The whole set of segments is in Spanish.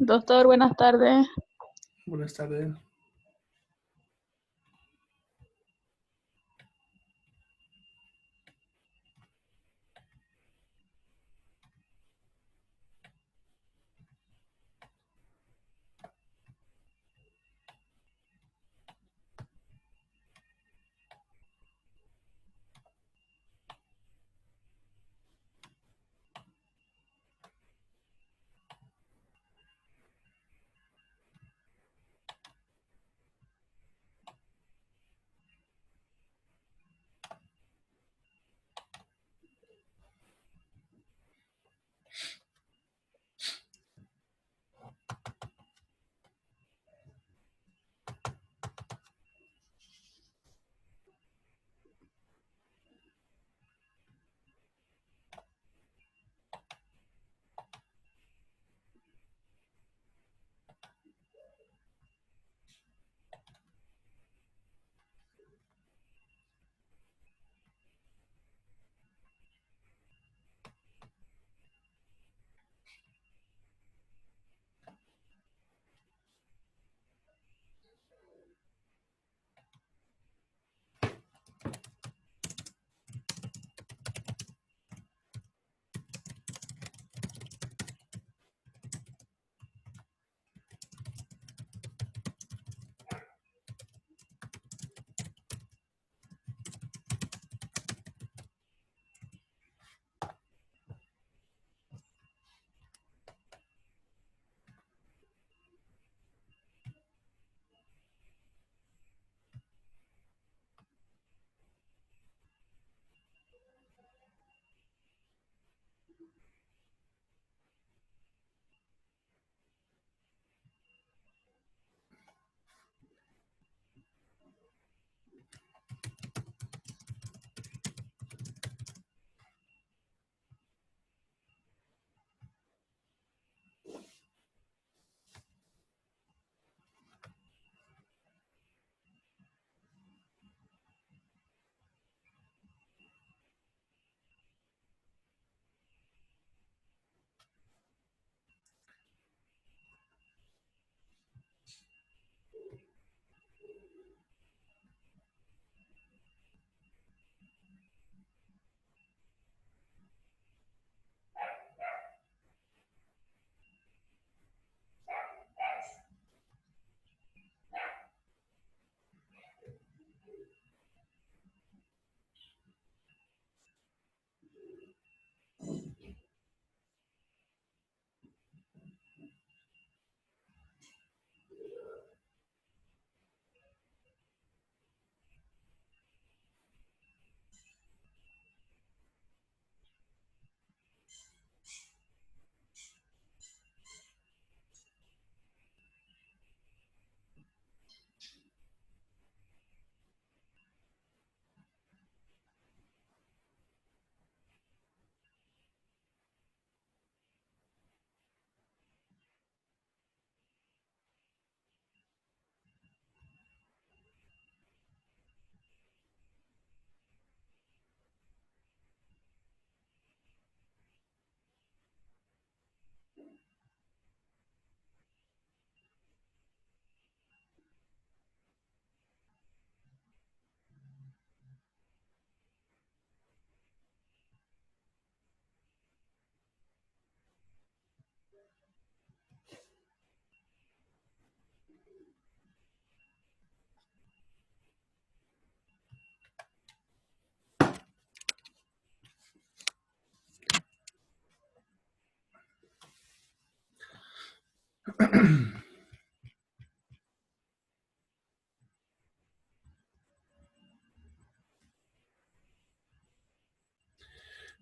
Doctor, buenas tardes. Buenas tardes.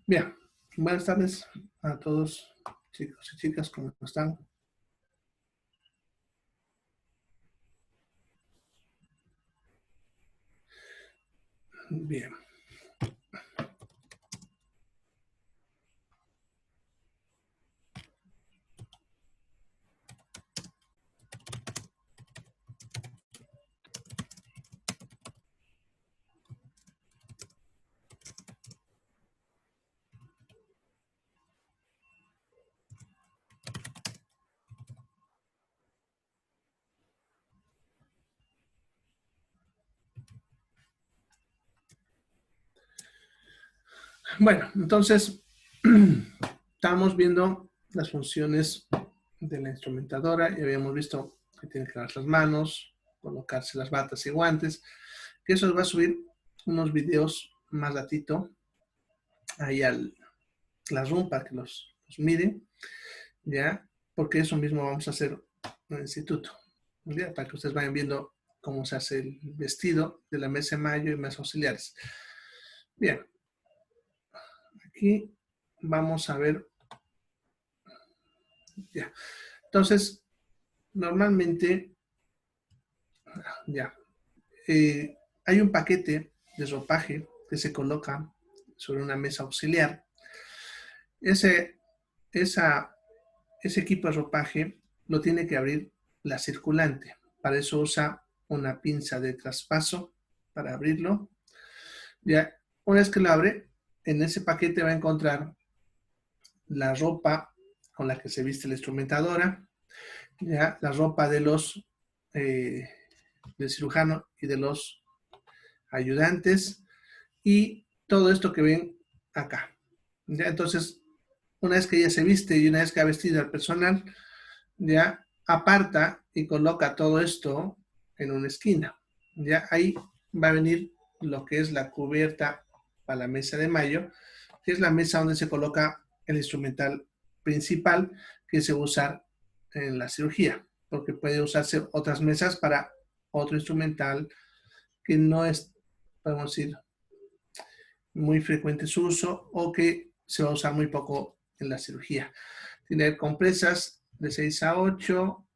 Bien, buenas tardes a todos, chicos y chicas, ¿cómo están? Bien. Bueno, entonces estamos viendo las funciones de la instrumentadora y habíamos visto que tiene que lavar las manos, colocarse las batas y guantes, que eso va a subir unos videos más ratito ahí al Classroom para que los miren, ¿ya? Porque eso mismo vamos a hacer en el instituto, ¿ya? Para que ustedes vayan viendo cómo se hace el vestido de la mesa de mayo y mesas auxiliares. Bien, aquí vamos a ver, ya. Entonces, normalmente, ya, hay un paquete de ropaje que se coloca sobre una mesa auxiliar. Ese equipo de ropaje lo tiene que abrir la circulante. Para eso usa una pinza de traspaso para abrirlo. Ya, una vez que lo abre, en ese paquete va a encontrar la ropa con la que se viste la instrumentadora, ya, la ropa de los del cirujano y de los ayudantes y todo esto que ven acá. ¿Ya? Entonces, una vez que ya se viste y una vez que ha vestido al personal, ya aparta y coloca todo esto en una esquina. Ya ahí va a venir lo que es la cubierta para la mesa de mayo, que es la mesa donde se coloca el instrumental principal que se va a usar en la cirugía, porque puede usarse otras mesas para otro instrumental que no es, podemos decir, muy frecuente su uso o que se va a usar muy poco en la cirugía. Tiene compresas de 6 a 8,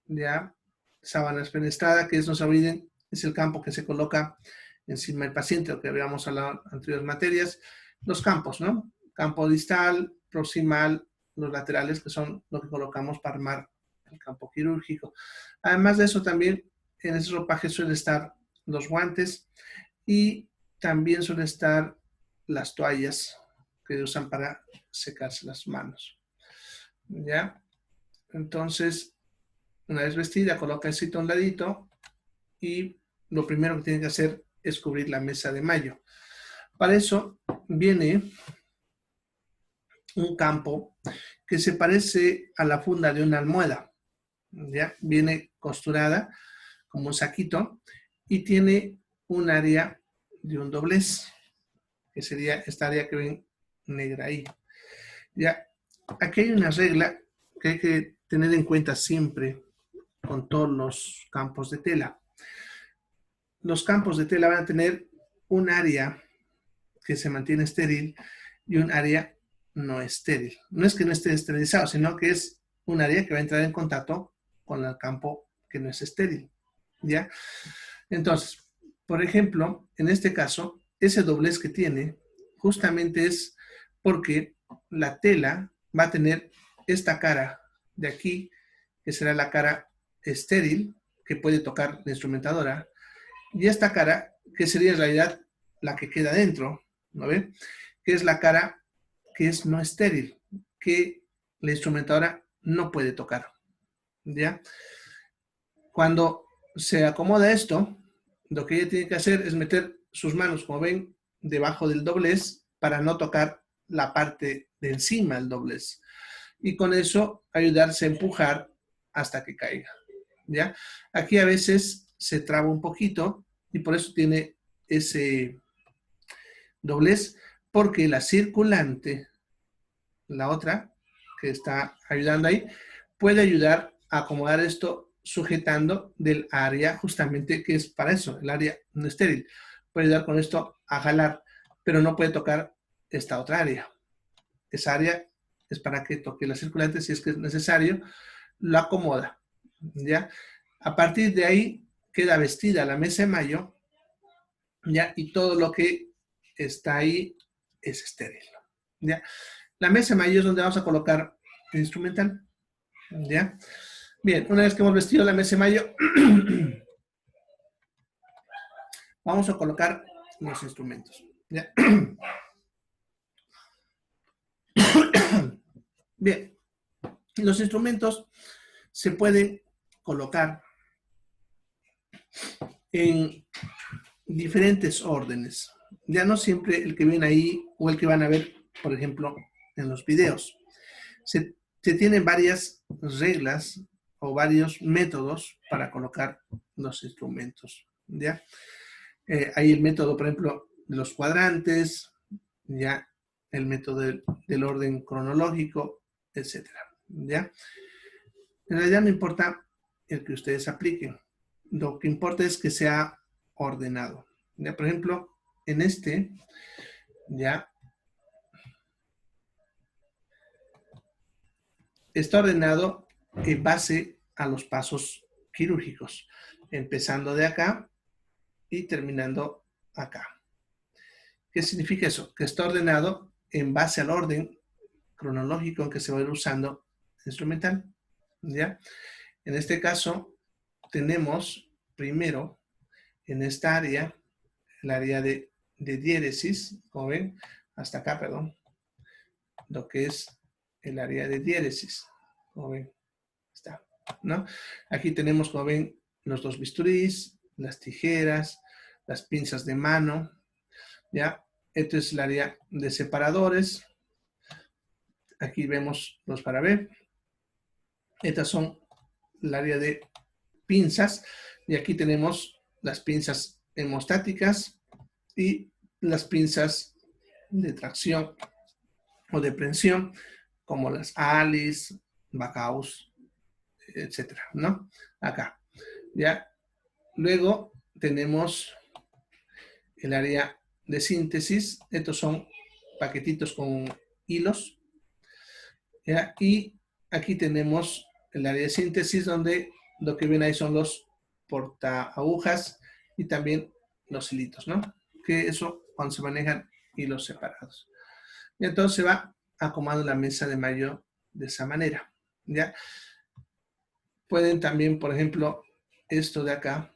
ya, sábanas fenestradas, que es, no se olviden, es el campo que se coloca encima del paciente, lo que habíamos hablado en anteriores materias. Los campos, ¿no? Campo distal, proximal, los laterales, que son lo que colocamos para armar el campo quirúrgico. Además de eso, también en ese ropaje suelen estar los guantes y también suelen estar las toallas que usan para secarse las manos. ¿Ya? Entonces, una vez vestida, coloca el sitio a un ladito y lo primero que tiene que hacer es cubrir la mesa de mayo. Para eso viene un campo que se parece a la funda de una almohada. ¿Ya? Viene costurada como un saquito y tiene un área de un doblez, que sería esta área que ven negra ahí. Ya, aquí hay una regla que hay que tener en cuenta siempre con todos los campos de tela. Los campos de tela van a tener un área que se mantiene estéril y un área no estéril. No es que no esté esterilizado, sino que es un área que va a entrar en contacto con el campo que no es estéril. ¿Ya? Entonces, por ejemplo, en este caso, ese doblez que tiene justamente es porque la tela va a tener esta cara de aquí, que será la cara estéril, que puede tocar la instrumentadora, y esta cara, que sería en realidad la que queda dentro, ¿no ve? Que es la cara que es no estéril, que la instrumentadora no puede tocar, ¿ya? Cuando se acomoda esto, lo que ella tiene que hacer es meter sus manos, como ven, debajo del doblez para no tocar la parte de encima del doblez. Y con eso ayudarse a empujar hasta que caiga. ¿Ya? Aquí a veces se traba un poquito y por eso tiene ese doblez, porque la circulante, la otra que está ayudando ahí, puede ayudar a acomodar esto sujetando del área justamente que es para eso, el área no estéril. Puede ayudar con esto a jalar, pero no puede tocar esta otra área. Esa área es para que toque la circulante si es que es necesario, lo acomoda, ¿ya? A partir de ahí queda vestida la mesa de mayo, ¿ya? Y todo lo que está ahí es estéril, ¿ya? La mesa de mayo es donde vamos a colocar el instrumental, ¿ya? Bien, una vez que hemos vestido la mesa de mayo, vamos a colocar los instrumentos, ¿ya? Bien, los instrumentos se pueden colocar en diferentes órdenes, Ya no siempre el que viene ahí o el que van a ver, por ejemplo, en los videos. Se tienen varias reglas o varios métodos para colocar los instrumentos, ¿ya? Hay el método, por ejemplo, de los cuadrantes, ya el método del orden cronológico, etcétera, ¿ya? En realidad no importa el que ustedes apliquen. Lo que importa es que sea ordenado. ¿Ya? Por ejemplo, en este, ya está ordenado en base a los pasos quirúrgicos, empezando de acá y terminando acá. ¿Qué significa eso? Que está ordenado en base al orden cronológico en que se va a ir usando el instrumental. ¿Ya? En este caso, tenemos primero en esta área, el área de diéresis, como ven, hasta acá, perdón, lo que es el área de diéresis, como ven, está, ¿no? Aquí tenemos, como ven, los dos bisturís, las tijeras, las pinzas de mano, ¿ya? Esto es el área de separadores. Aquí vemos los para ver. Estas son el área de pinzas y aquí tenemos las pinzas hemostáticas y las pinzas de tracción o de prensión como las Alice, Bacchus, etcétera, ¿no? Acá, ¿ya? Luego tenemos el área de síntesis. Estos son paquetitos con hilos, ¿ya? Y aquí tenemos el área de síntesis donde lo que ven ahí son los porta agujas y también los hilitos, ¿no? Que eso cuando se manejan hilos separados. Y entonces se va acomodando la mesa de mayo de esa manera, ¿ya? Pueden también, por ejemplo, esto de acá,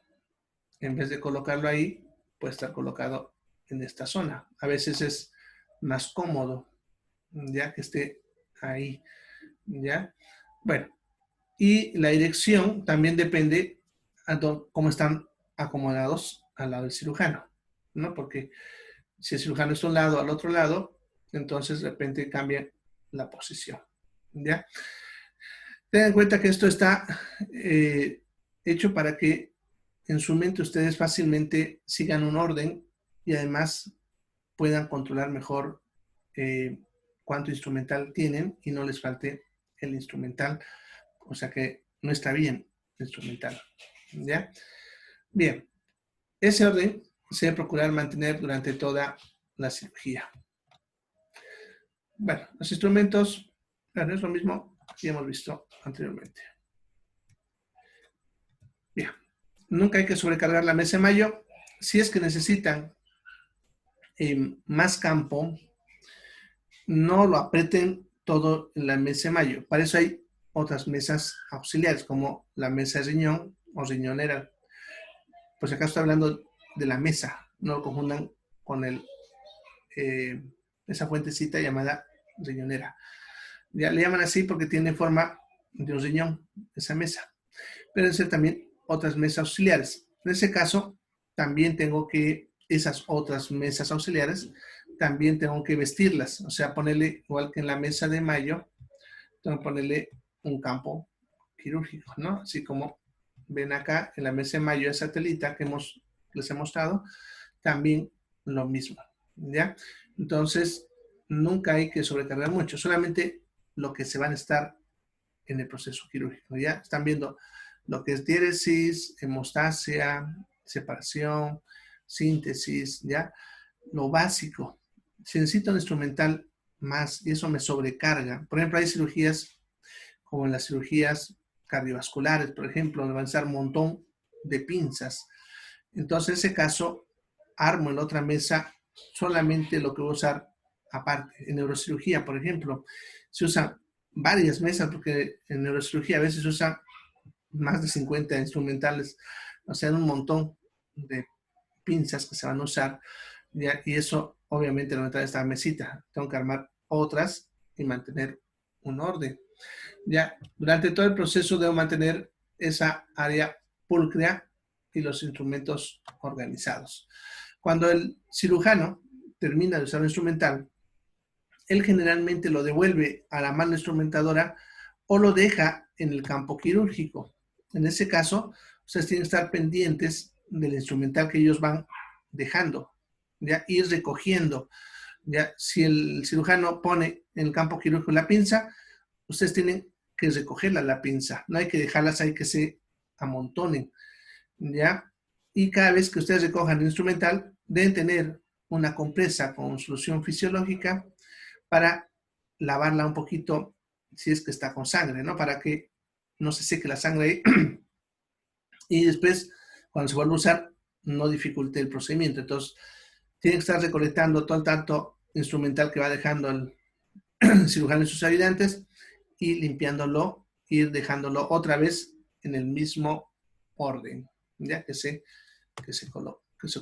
en vez de colocarlo ahí, puede estar colocado en esta zona. A veces es más cómodo, ya que esté ahí, ¿ya? Bueno, y la dirección también depende a cómo están acomodados al lado del cirujano, ¿no? Porque si el cirujano está a un lado, al otro lado, entonces de repente cambia la posición, ¿ya? Tengan en cuenta que esto está hecho para que en su mente ustedes fácilmente sigan un orden y además puedan controlar mejor cuánto instrumental tienen y no les falte el instrumental, o sea que no está bien el instrumental, ¿ya? Bien, ese orden se debe procurar mantener durante toda la cirugía. Bueno, los instrumentos, claro, es lo mismo que hemos visto anteriormente. Bien, nunca hay que sobrecargar la mesa de mayo. Si es que necesitan más campo, no lo aprieten todo en la mesa de mayo. Para eso hay otras mesas auxiliares, como la mesa de riñón o riñonera. Pues acá estoy hablando de la mesa, no lo confundan con esa fuentecita llamada riñonera. Ya le llaman así porque tiene forma de un riñón, esa mesa. Pero deben ser también otras mesas auxiliares. En ese caso, también tengo que, esas otras mesas auxiliares, también tengo que vestirlas. O sea, ponerle, igual que en la mesa de mayo, tengo que ponerle un campo quirúrgico, ¿no? Así como ven acá en la mesa de mayo, esa telita que les he mostrado, también lo mismo, ¿ya? Entonces, nunca hay que sobrecargar mucho, solamente lo que se van a estar en el proceso quirúrgico, ¿ya? Están viendo lo que es diéresis, hemostasia, separación, síntesis, ¿ya? Lo básico. Si necesito un instrumental más y eso me sobrecarga, por ejemplo, hay cirugías como en las cirugías cardiovasculares, por ejemplo, donde van a usar un montón de pinzas. Entonces, en ese caso, armo en otra mesa solamente lo que voy a usar aparte. En neurocirugía, por ejemplo, se usan varias mesas porque en neurocirugía a veces se usan más de 50 instrumentales, o sea, un montón de pinzas que se van a usar, ¿ya? Y eso obviamente no entra en esta mesita. Tengo que armar otras y mantener un orden. Ya, durante todo el proceso debo mantener esa área pulcra y los instrumentos organizados. Cuando el cirujano termina de usar un instrumental, él generalmente lo devuelve a la mano instrumentadora o lo deja en el campo quirúrgico. En ese caso, ustedes tienen que estar pendientes del instrumental que ellos van dejando, ¿ya? Ir recogiendo. ¿Ya? Si el cirujano pone en el campo quirúrgico la pinza, ustedes tienen que recogerla la pinza. No hay que dejarlas ahí que se amontonen, ¿ya? Y cada vez que ustedes recojan el instrumental, deben tener una compresa con solución fisiológica para lavarla un poquito si es que está con sangre, ¿no? Para que no se seque la sangre ahí. Y después, cuando se vuelva a usar, no dificulte el procedimiento. Entonces, tienen que estar recolectando todo el tanto instrumental que va dejando el cirujano y sus ayudantes y limpiándolo, ir dejándolo otra vez en el mismo orden, ya que se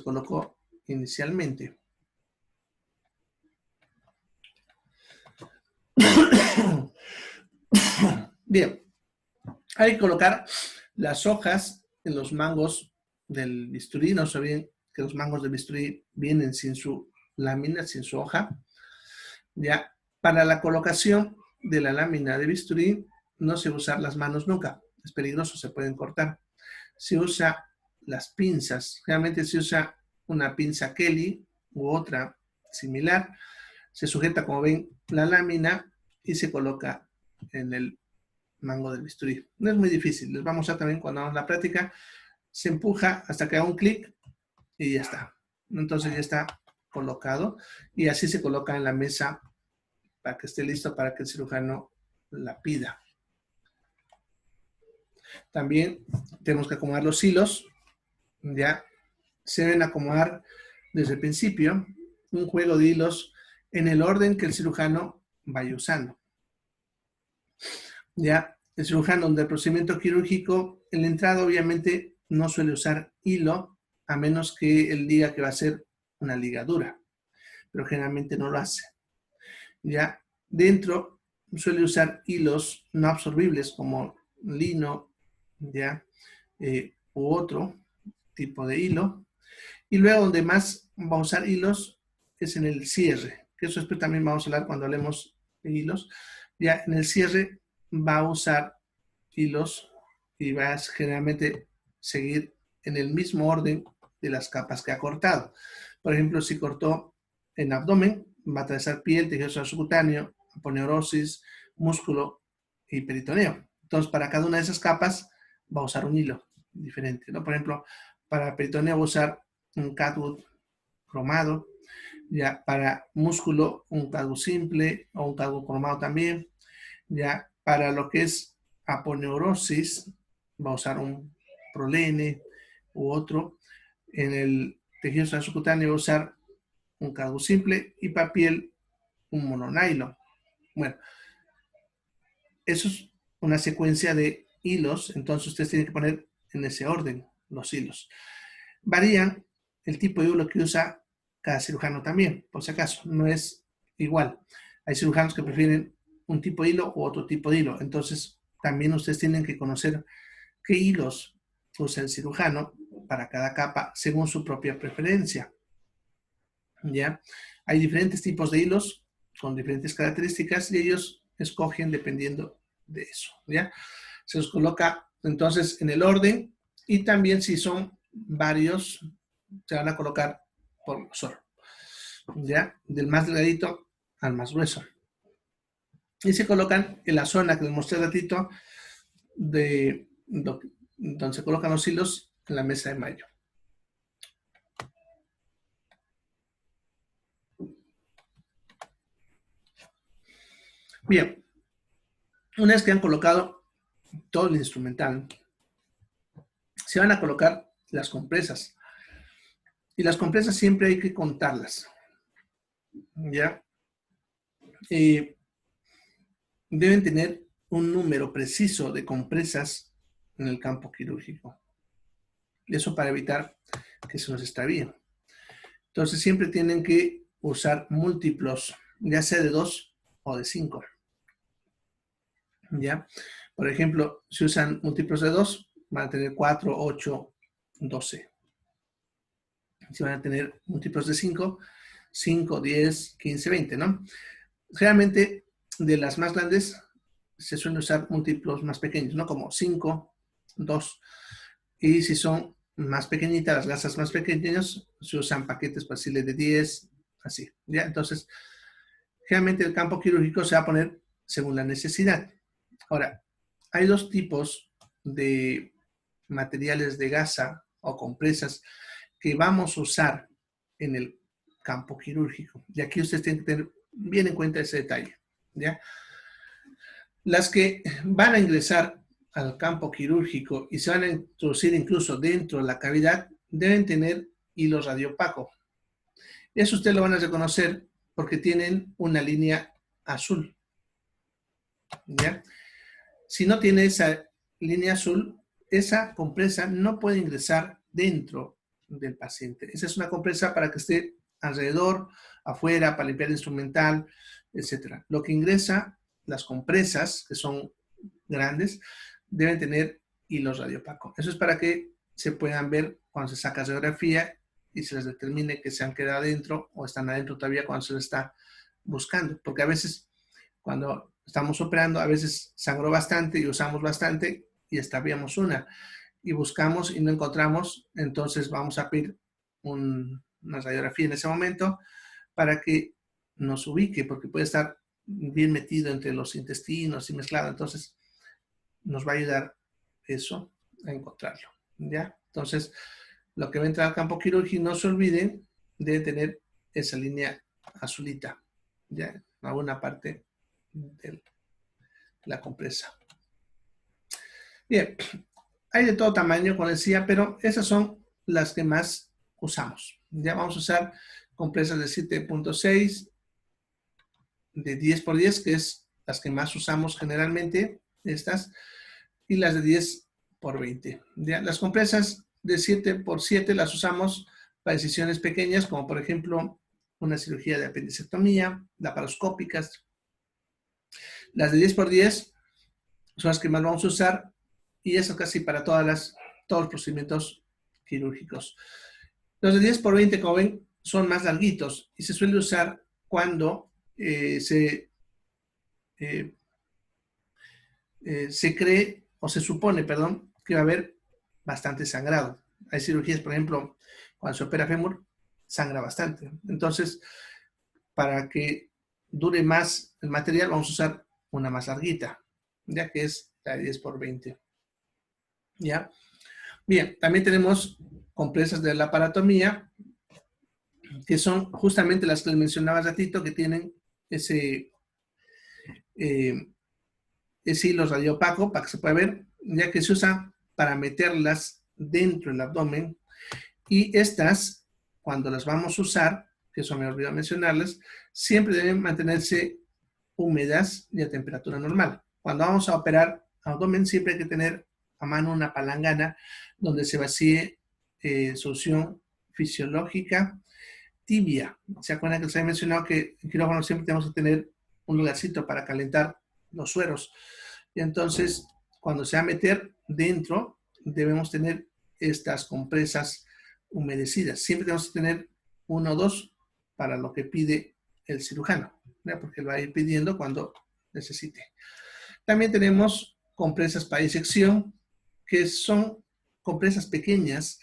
colocó inicialmente. Bien, hay que colocar las hojas en los mangos del bisturí. No se olviden que los mangos del bisturí vienen sin su lámina, sin su hoja. Ya, para la colocación de la lámina de bisturí no se usa las manos nunca. Es peligroso, se pueden cortar. Se usa las pinzas. Realmente se usa una pinza Kelly u otra similar. Se sujeta, como ven, la lámina y se coloca en el mango del bisturí. No es muy difícil. Les vamos a también cuando hagamos la práctica. Se empuja hasta que haga un clic y ya está. Entonces ya está colocado y así se coloca en la mesa para que esté listo para que el cirujano la pida. También tenemos que acomodar los hilos. Ya se deben acomodar desde el principio un juego de hilos en el orden que el cirujano vaya usando. Ya el cirujano del procedimiento quirúrgico, en la entrada obviamente no suele usar hilo a menos que él diga que va a ser una ligadura, pero generalmente no lo hace. Ya dentro suele usar hilos no absorbibles como lino, ya, u otro tipo de hilo. Y luego donde más va a usar hilos es en el cierre, que eso después también vamos a hablar cuando hablemos de hilos. Ya en el cierre va a usar hilos y va a generalmente seguir en el mismo orden de las capas que ha cortado. Por ejemplo, si cortó en abdomen, va a atravesar piel, tejido subcutáneo, aponeurosis, músculo y peritoneo. Entonces, para cada una de esas capas va a usar un hilo diferente, ¿no? Por ejemplo, para peritoneo va a usar un catwood cromado, ya para músculo un catwood simple o un catwood cromado también, ya para lo que es aponeurosis va a usar un prolene u otro, en el tejido subcutáneo va a usar un catwood simple y para piel un mononylon. Bueno, eso es una secuencia de hilos, entonces ustedes tienen que poner en ese orden los hilos. Varían el tipo de hilo que usa cada cirujano también, por si acaso, no es igual. Hay cirujanos que prefieren un tipo de hilo u otro tipo de hilo, entonces también ustedes tienen que conocer qué hilos usa el cirujano para cada capa según su propia preferencia. ¿Ya? Hay diferentes tipos de hilos con diferentes características y ellos escogen dependiendo de eso, ¿ya? Se los coloca entonces en el orden y también si son varios se van a colocar por grosor, ¿ya? Del más delgadito al más grueso. Y se colocan en la zona que les mostré un ratito de donde se colocan los hilos en la mesa de mayo. Bien, una vez que han colocado todo el instrumental, se van a colocar las compresas. Y las compresas siempre hay que contarlas. ¿Ya? Deben tener un número preciso de compresas en el campo quirúrgico. Eso para evitar que se nos extravíen. Entonces siempre tienen que usar múltiplos, ya sea de 2 o de 5. ¿Ya? Por ejemplo, si usan múltiplos de 2, van a tener 4, 8, 12. Si van a tener múltiplos de 5, 5, 10, 15, 20, ¿no? Generalmente, de las más grandes, se suelen usar múltiplos más pequeños, ¿no? Como 5, 2. Y si son más pequeñitas, las gasas más pequeñas, se usan paquetes fáciles de 10, así, ¿ya? Entonces, generalmente el campo quirúrgico se va a poner según la necesidad. Ahora, hay dos tipos de materiales de gasa o compresas que vamos a usar en el campo quirúrgico. Y aquí ustedes tienen que tener bien en cuenta ese detalle, ¿ya? Las que van a ingresar al campo quirúrgico y se van a introducir incluso dentro de la cavidad deben tener hilo radiopaco. Eso ustedes lo van a reconocer porque tienen una línea azul, ¿ya? Si no tiene esa línea azul, esa compresa no puede ingresar dentro del paciente. Esa es una compresa para que esté alrededor, afuera, para limpiar el instrumental, etc. Lo que ingresa, las compresas, que son grandes, deben tener hilos radiopaco. Eso es para que se puedan ver cuando se saca radiografía y se les determine que se han quedado adentro o están adentro todavía cuando se les está buscando. Porque a veces, cuando estamos operando, a veces sangró bastante y usamos bastante y extraviamos una. Y buscamos y no encontramos, entonces vamos a pedir una radiografía en ese momento para que nos ubique, porque puede estar bien metido entre los intestinos y mezclado. Entonces, nos va a ayudar eso a encontrarlo, ¿ya? Entonces, lo que va a entrar al campo quirúrgico, no se olviden de tener esa línea azulita, ¿ya? En alguna parte de la compresa. Bien, hay de todo tamaño, como decía, pero esas son las que más usamos. Ya vamos a usar compresas de 7.6, de 10 por 10, que es las que más usamos generalmente, estas, y las de 10 por 20. ¿Ya? Las compresas de 7 por 7 las usamos para incisiones pequeñas, como por ejemplo una cirugía de apendicectomía, laparoscópicas. Las de 10 por 10 son las que más vamos a usar y eso casi para todos los procedimientos quirúrgicos. Los de 10 por 20, como ven, son más larguitos y se suele usar cuando se cree, o se supone, perdón, que va a haber bastante sangrado. Hay cirugías, por ejemplo, cuando se opera fémur, sangra bastante. Entonces, para que dure más el material, vamos a usar una más larguita, ya que es la de 10 por 20. ¿Ya? Bien, también tenemos compresas de la aparatomía, que son justamente las que les mencionaba hace ratito, que tienen ese hilo radiopaco para que se pueda ver, ya que se usa para meterlas dentro del abdomen. Y estas, cuando las vamos a usar, que eso me olvidó mencionarles, siempre deben mantenerse húmedas y a temperatura normal. Cuando vamos a operar abdomen, siempre hay que tener a mano una palangana donde se vacíe solución fisiológica tibia. ¿Se acuerdan que les había mencionado que en quirófano siempre tenemos que tener un lugarcito para calentar los sueros? Y entonces, cuando se va a meter dentro, debemos tener estas compresas humedecidas. Siempre tenemos que tener 1 o 2 para lo que pide el cirujano, ¿ya? Porque lo va a ir pidiendo cuando necesite. También tenemos compresas para disección, que son compresas pequeñas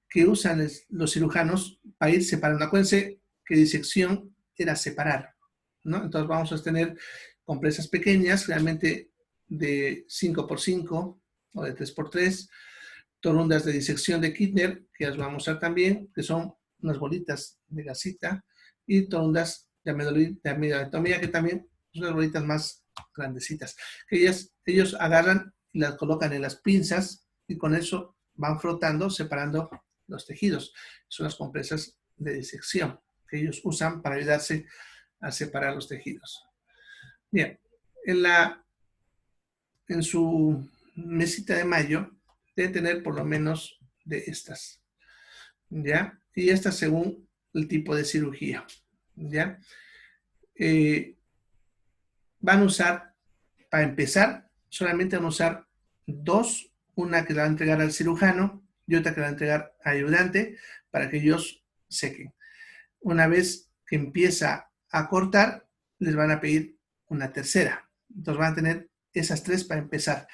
que usan los cirujanos para ir separando. Acuérdense que disección era separar, ¿no? Entonces vamos a tener compresas pequeñas, realmente de 5 por 5 o de 3 por 3, torundas de disección de Kittner, que las vamos a usar también, que son unas bolitas de gasita, y torundas de amidolectomía, que también son unas bolitas más grandecitas, que ellos agarran y las colocan en las pinzas y con eso van frotando, separando los tejidos. Son las compresas de disección que ellos usan para ayudarse a separar los tejidos. Bien, en su mesita de mayo debe tener por lo menos de estas, ¿ya? Y estas según el tipo de cirugía, ¿ya? Van a usar, para empezar, solamente van a usar 2, una que la va a entregar al cirujano y otra que la va a entregar al ayudante para que ellos sequen. Una vez que empieza a cortar, les van a pedir una tercera. Entonces van a tener esas 3 para empezar,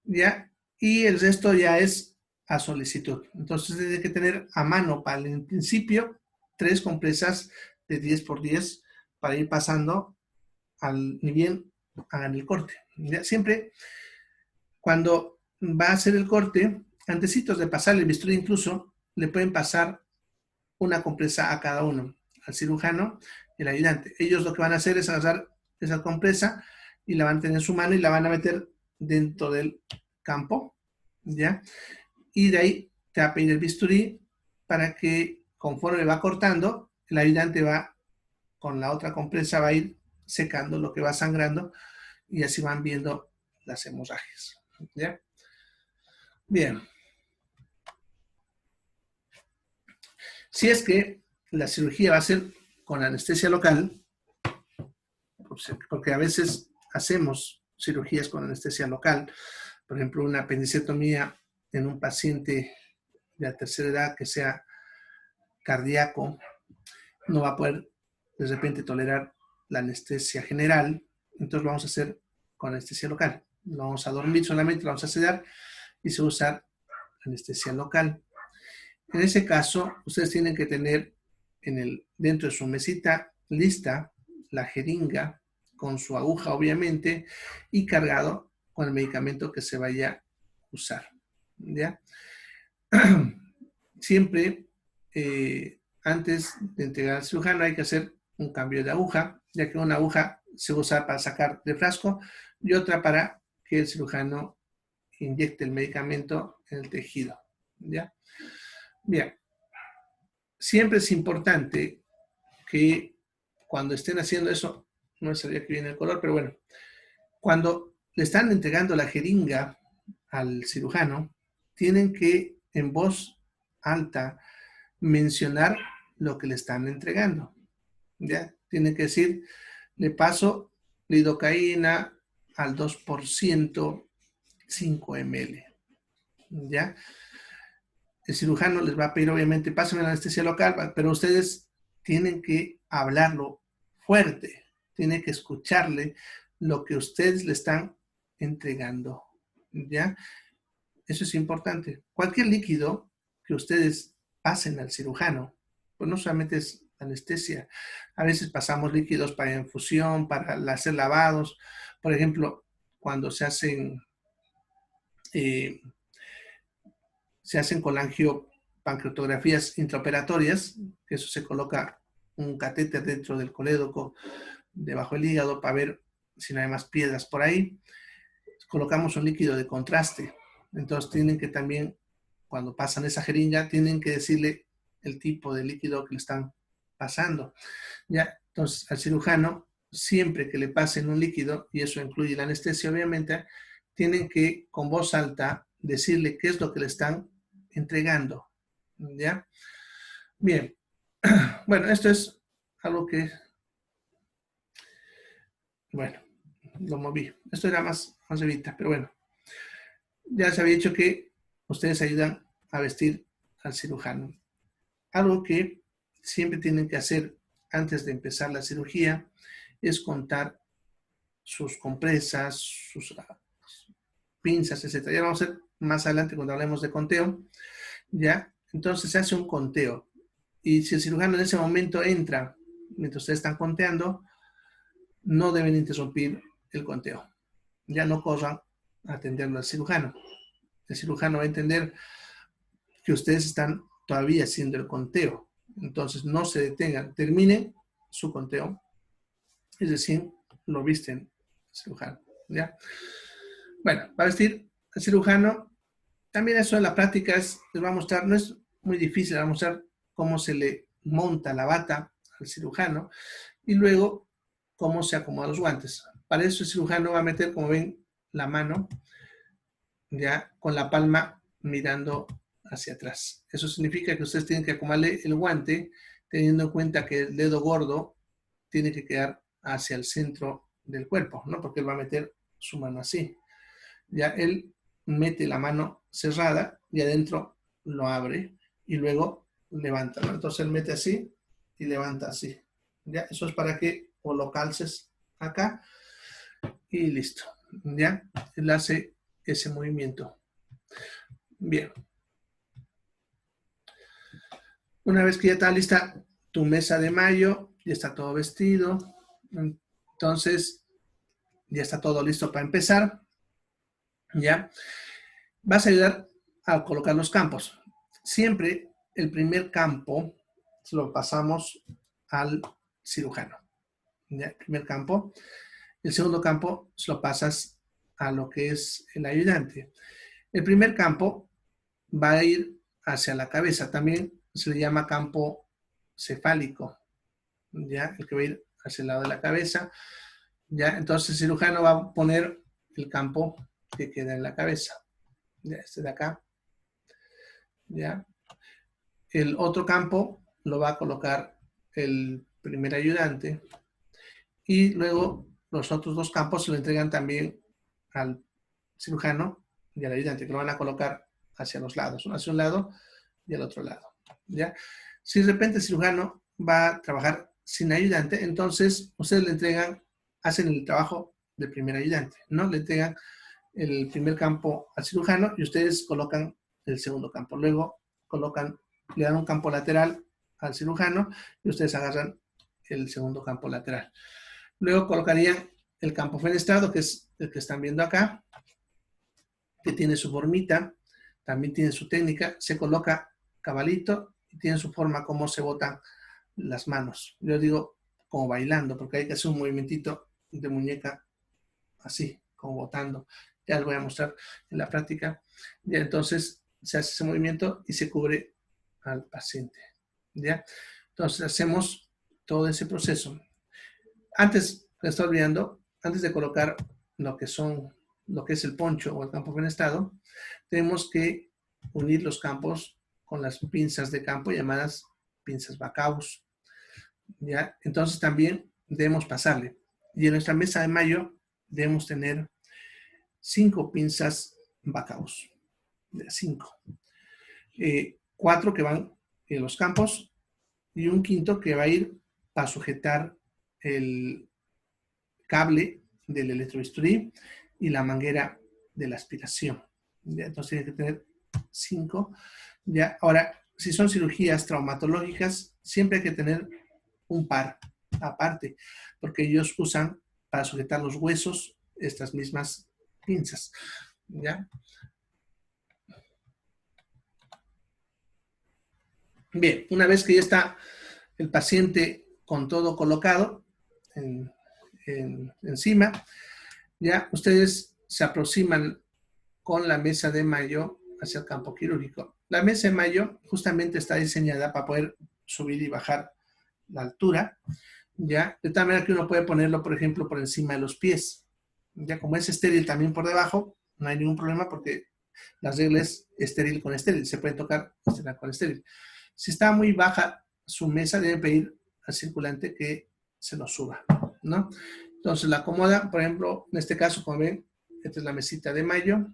¿ya? Y el resto ya es a solicitud. Entonces tiene que tener a mano para el principio 3 compresas de 10 por 10 para ir pasando ni bien hagan el corte. ¿Ya? Siempre cuando va a hacer el corte, antecitos de pasar el bisturí incluso, le pueden pasar una compresa a cada uno, al cirujano y al ayudante. Ellos lo que van a hacer es agarrar esa compresa y la van a tener en su mano y la van a meter dentro del campo, ¿ya? Y de ahí te va a pedir el bisturí para que conforme va cortando, el ayudante va con la otra compresa, va a ir secando lo que va sangrando y así van viendo las hemorragias, ¿ya? Bien. Si es que la cirugía va a ser con anestesia local, porque a veces hacemos cirugías con anestesia local, por ejemplo, una apendicectomía en un paciente de la tercera edad que sea cardíaco, no va a poder de repente tolerar la anestesia general, entonces lo vamos a hacer con anestesia local. Lo vamos a dormir solamente, lo vamos a sedar y se va a usar anestesia local. En ese caso, ustedes tienen que tener dentro de su mesita lista la jeringa con su aguja, obviamente, y cargado con el medicamento que se vaya a usar, ¿ya? Siempre, antes de entregar al cirujano, hay que hacer un cambio de aguja, ya que una aguja se usa para sacar del frasco y otra para que el cirujano inyecte el medicamento en el tejido, ¿ya? Bien, siempre es importante que cuando estén haciendo eso, no sabía que viene el color, pero bueno, cuando le están entregando la jeringa al cirujano, tienen que en voz alta mencionar lo que le están entregando, ¿ya? Tienen que decir, le paso lidocaína al 2%, 5 ml, ¿ya? El cirujano les va a pedir, obviamente, pásenme la anestesia local, pero ustedes tienen que hablarlo fuerte, tienen que escucharle lo que ustedes le están entregando, ¿ya? Eso es importante. Cualquier líquido que ustedes pasen al cirujano, pues no solamente es anestesia, a veces pasamos líquidos para infusión, para hacer lavados, por ejemplo, cuando se hacen colangiopancreatografías intraoperatorias, que eso se coloca un catéter dentro del colédoco, debajo del hígado, para ver si no hay más piedras por ahí. Colocamos un líquido de contraste. Entonces tienen que también, cuando pasan esa jeringa, tienen que decirle el tipo de líquido que le están pasando. ¿Ya? Entonces, al cirujano, siempre que le pasen un líquido, y eso incluye la anestesia, obviamente, tienen que, con voz alta, decirle qué es lo que le están entregando. ¿Ya? Bien. Bueno, esto es algo que, bueno, lo moví. Esto era más evita, pero bueno. Ya se había dicho que ustedes ayudan a vestir al cirujano. Algo que siempre tienen que hacer antes de empezar la cirugía es contar sus compresas, sus pinzas, etc. Ya vamos a ver más adelante cuando hablemos de conteo. ¿Ya? Entonces se hace un conteo. Y si el cirujano en ese momento entra, mientras ustedes están conteando, no deben interrumpir el conteo. Ya no corran a atenderlo al cirujano. El cirujano va a entender que ustedes están todavía haciendo el conteo. Entonces no se detengan, terminen su conteo. Es decir, lo visten el cirujano. ¿Ya? Bueno, para vestir al cirujano, también eso en la práctica les va a mostrar, no es muy difícil, les va a mostrar cómo se le monta la bata al cirujano y luego cómo se acomodan los guantes. Para eso el cirujano va a meter, como ven, la mano ya con la palma mirando hacia atrás. Eso significa que ustedes tienen que acomodarle el guante teniendo en cuenta que el dedo gordo tiene que quedar hacia el centro del cuerpo, ¿no? Porque él va a meter su mano así. Ya él mete la mano cerrada y adentro lo abre y luego levanta, ¿no? Entonces él mete así y levanta así, ¿ya? Eso es para que o lo calces acá y listo, ¿ya? Él hace ese movimiento. Bien. Una vez que ya está lista tu mesa de mayo, ya está todo vestido, entonces ya está todo listo para empezar, ¿ya? Vas a ayudar a colocar los campos. Siempre el primer campo se lo pasamos al cirujano, ¿ya? El primer campo. El segundo campo se lo pasas a lo que es el ayudante. El primer campo va a ir hacia la cabeza. También se le llama campo cefálico, ¿ya? El que va a ir hacia el lado de la cabeza, ¿ya? Entonces el cirujano va a poner el campo que queda en la cabeza, ¿ya? Este de acá, ¿ya? El otro campo lo va a colocar el primer ayudante y luego los otros dos campos se lo entregan también al cirujano y al ayudante, que lo van a colocar hacia los lados, uno hacia un lado y al otro lado, ¿ya? Si de repente el cirujano va a trabajar sin ayudante, entonces ustedes le entregan, hacen el trabajo del primer ayudante, ¿no? Le entregan el primer campo al cirujano y ustedes colocan el segundo campo. Luego le dan un campo lateral al cirujano y ustedes agarran el segundo campo lateral. Luego colocarían el campo fenestrado, que es el que están viendo acá, que tiene su formita, también tiene su técnica, se coloca cabalito y tiene su forma como se botan las manos. Yo digo como bailando, porque hay que hacer un movimentito de muñeca así, como botando. Ya les voy a mostrar en la práctica. Ya entonces se hace ese movimiento y se cubre al paciente. ¿Ya? Entonces hacemos todo ese proceso. Antes, me estoy olvidando, antes de colocar lo que es el poncho o el campo fenestrado, tenemos que unir los campos con las pinzas de campo llamadas pinzas Bacaus, ¿ya? Entonces también debemos pasarle. Y en nuestra mesa de mayo debemos tener 5 pinzas Bacaus, 5. 4 que van en los campos y un quinto que va a ir para sujetar el cable del electrobisturí y la manguera de la aspiración. ¿Ya? Entonces tiene que tener 5. ¿Ya? Ahora, si son cirugías traumatológicas, siempre hay que tener un par aparte, porque ellos usan para sujetar los huesos estas mismas pinzas. ¿Ya? Bien, una vez que ya está el paciente con todo colocado encima, ya ustedes se aproximan con la mesa de mayo hacia el campo quirúrgico. La mesa de mayo justamente está diseñada para poder subir y bajar la altura, ya, de tal manera que uno puede ponerlo, por ejemplo, por encima de los pies. Ya como es estéril también por debajo, no hay ningún problema porque las reglas estéril con estéril, se puede tocar estéril con estéril. Si está muy baja su mesa, debe pedir al circulante que se lo suba, ¿no? Entonces la acomoda, por ejemplo, en este caso, como ven, esta es la mesita de mayo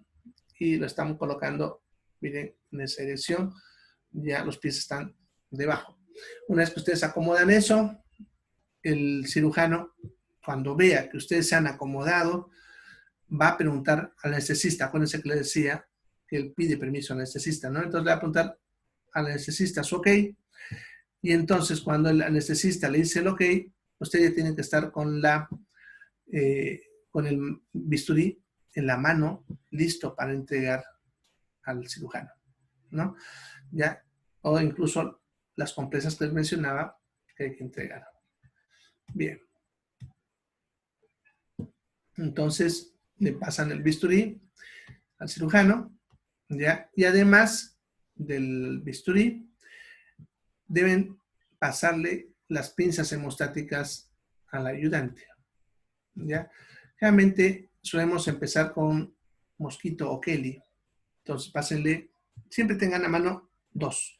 y lo estamos colocando, miren, en esa dirección, ya los pies están debajo. Una vez que ustedes acomodan eso, el cirujano, cuando vea que ustedes se han acomodado, va a preguntar al anestesista. Acuérdense que le decía que él pide permiso al anestesista, ¿no? Entonces le va a preguntar al anestesista su ok, y entonces cuando el anestesista le dice el ok, ustedes tienen que estar con el bisturí en la mano, listo para entregar al cirujano, ¿no? Ya, o incluso las compresas que les mencionaba que hay que entregar. Bien. Entonces le pasan el bisturí al cirujano, ¿ya? Y además del bisturí, deben pasarle las pinzas hemostáticas al ayudante, ¿ya? Realmente solemos empezar con mosquito o Kelly. Entonces pásenle, siempre tengan a mano 2,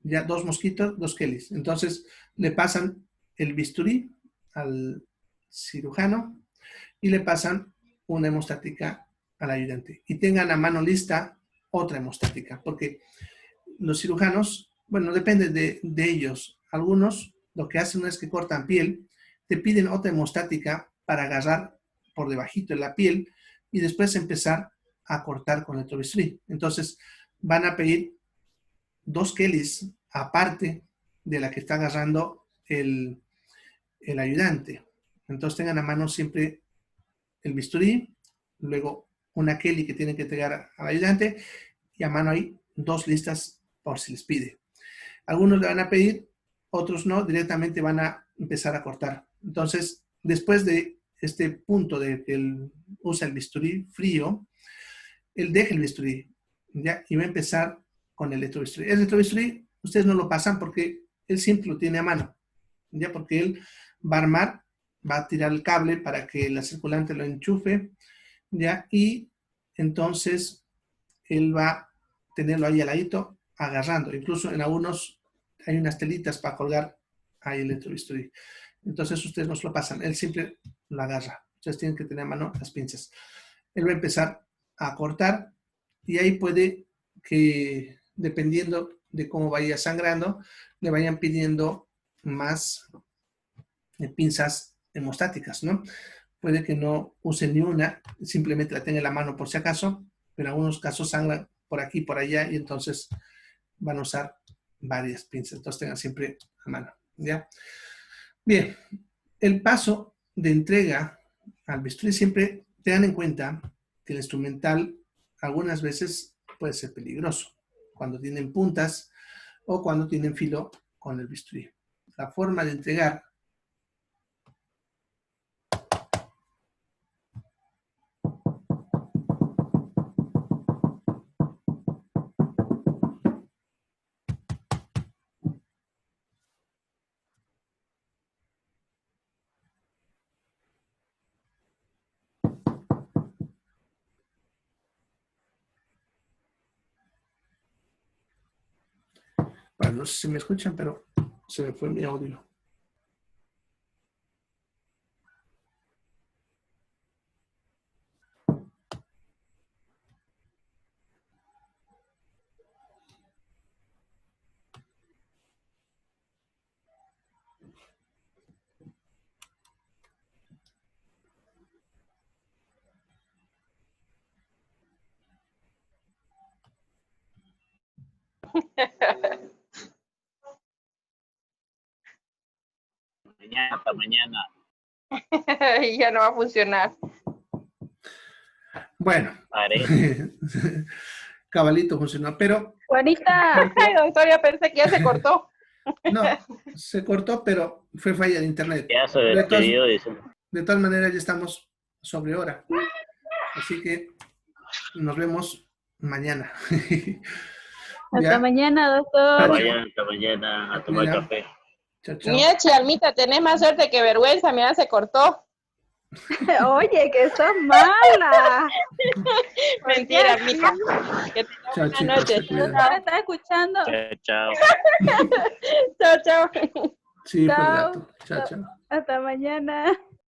ya 2 mosquitos, 2 Kellys. Entonces le pasan el bisturí al cirujano y le pasan una hemostática al ayudante. Y tengan a mano lista otra hemostática, porque los cirujanos, bueno, depende de ellos. Algunos lo que hacen una vez que cortan piel, te piden otra hemostática para agarrar por debajito de la piel y después empezar a cortar con el electrobisturí. Entonces, van a pedir 2 Kellys aparte de la que está agarrando el ayudante. Entonces, tengan a mano siempre el bisturí, luego una Kelly que tienen que entregar al ayudante y a mano hay 2 listas por si les pide. Algunos le van a pedir, otros no, directamente van a empezar a cortar. Entonces, después de este punto de que él usa el bisturí frío, él deja el bisturí, ¿ya? Y va a empezar con el electrobisturí. El electrobisturí, ustedes no lo pasan porque él siempre lo tiene a mano, ¿ya? Porque él va a armar, va a tirar el cable para que la circulante lo enchufe, ¿ya? Y entonces él va a tenerlo ahí al ladito, agarrando. Incluso en algunos hay unas telitas para colgar ahí el electrobisturí. Entonces ustedes no se lo pasan, él siempre lo agarra. Ustedes tienen que tener a mano las pinzas. Él va a empezar a cortar y ahí puede que, dependiendo de cómo vaya sangrando, le vayan pidiendo más pinzas hemostáticas, ¿no? Puede que no use ni una, simplemente la tenga en la mano por si acaso, pero en algunos casos sangran por aquí, por allá, y entonces van a usar varias pinzas. Entonces tengan siempre a mano, ¿ya? Bien, el paso de entrega al bisturí siempre tengan en cuenta que el instrumental algunas veces puede ser peligroso cuando tienen puntas o cuando tienen filo con el bisturí. La forma de entregar bueno, no sé si me escuchan, pero se me fue mi audio. Mañana, hasta mañana. Ya no va a funcionar. Bueno, cabalito funcionó, pero... Juanita, ay, todavía pensé que ya se cortó. No, se cortó, pero fue falla de internet. Ya se despidió, dice. De todas maneras, ya estamos sobre hora. Así que nos vemos mañana. Hasta mañana, doctor. Hasta mañana, a tomar café. Chao, chao. Mira, Almita, tenés más suerte que vergüenza, mira, se cortó. Oye, que sos mala. Mentira, Almita. Que chao, tengas chicos, buena noche. ¿Doctor está escuchando? Chao. Chao, chao. Sí, Chao. por gato. Chao, chao. Hasta mañana.